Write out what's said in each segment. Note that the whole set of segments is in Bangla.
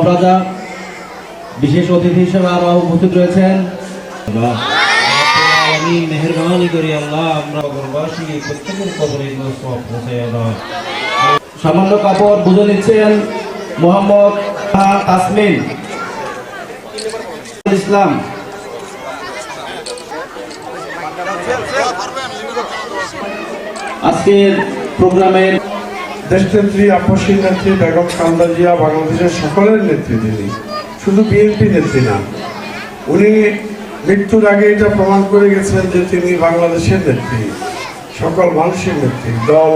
রাজা বিশেষ অতিথি হিসেবে আরো উপস্থিত রয়েছেন। আমি মেহেরবানি করি আল্লাহ আমরা কবরবাসী প্রত্যেকের কবরে সওয়াব পৌঁছায় দাও। সামান্য কাপড় বুঝে নিচ্ছেন মোহাম্মদ তাসমিন ইসলাম। আজকের প্রোগ্রামের দেশনেত্রী আপসী নেত্রী বেগম খালেদা জিয়া বাংলাদেশের সকলের নেত্রী। তিনি শুধু বিএনপি নেত্রী না, উনি মৃত্যুর আগে এটা প্রমাণ করে গেছেন যে তিনি বাংলাদেশের নেত্রী, সকল মানুষের নেত্রী। দল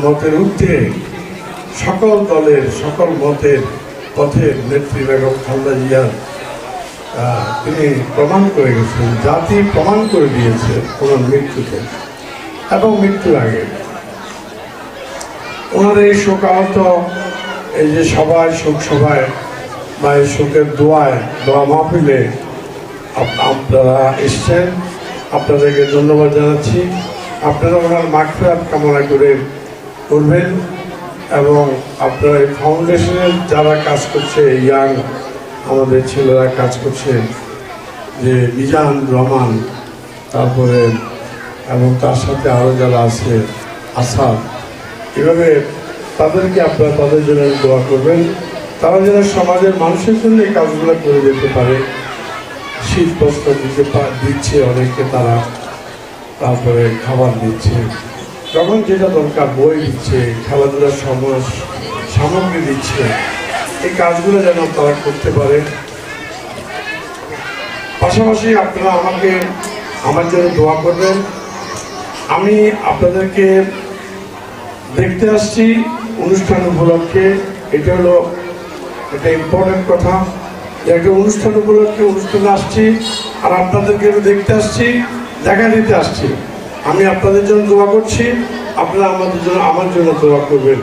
মতের ঊর্ধ্বে সকল দলের সকল মতের পথের নেত্রী বেগম খালেদা জিয়া তিনি প্রমাণ করে গেছেন, জাতি প্রমাণ করে দিয়েছে ওনার মৃত্যুতে এবং মৃত্যুর আগে। ওনার এই শোকাহত এই যে সভায়, শোক সভায় বা এই শোকের দোয়া মাহফিলে আপনারা এসছেন, আপনাদেরকে ধন্যবাদ জানাচ্ছি। আপনারা ওনার মাগফিরাত কামনা করবেন এবং আপনারা এই ফাউন্ডেশনের যারা কাজ করছে, ইয়াং আমাদের ছেলেরা কাজ করছে, যে মিজান রহমান, তারপরে এবং তার সাথে আরও যারা আছে আসাদ, এভাবে তাদেরকে আপনারা তাদের জন্য দোয়া করবেন। তারা যেন সমাজের মানুষের জন্য এই কাজগুলো করে যেতে পারে। শীত বস্ত্র দিচ্ছে অনেককে তারা, তারপরে খাবার দিচ্ছে, যখন যেটা দরকার বই দিচ্ছে, খেলাধুলার সামগ্রী দিচ্ছে। এই কাজগুলো যেন তারা করতে পারে। পাশাপাশি আপনারা আমার জন্য দোয়া করবেন। আমি আপনাদেরকে দেখতে আসছি অনুষ্ঠান উপলক্ষে। এটা ইম্পর্টেন্ট কথা যে একটা অনুষ্ঠান উপলক্ষে অনুষ্ঠানে আসছি, আর আপনাদেরকে দেখতে আসছি, দেখা দিতে আসছি। আমি আপনাদের জন্য দোয়া করছি, আপনারা আমার জন্য দোয়া করবেন।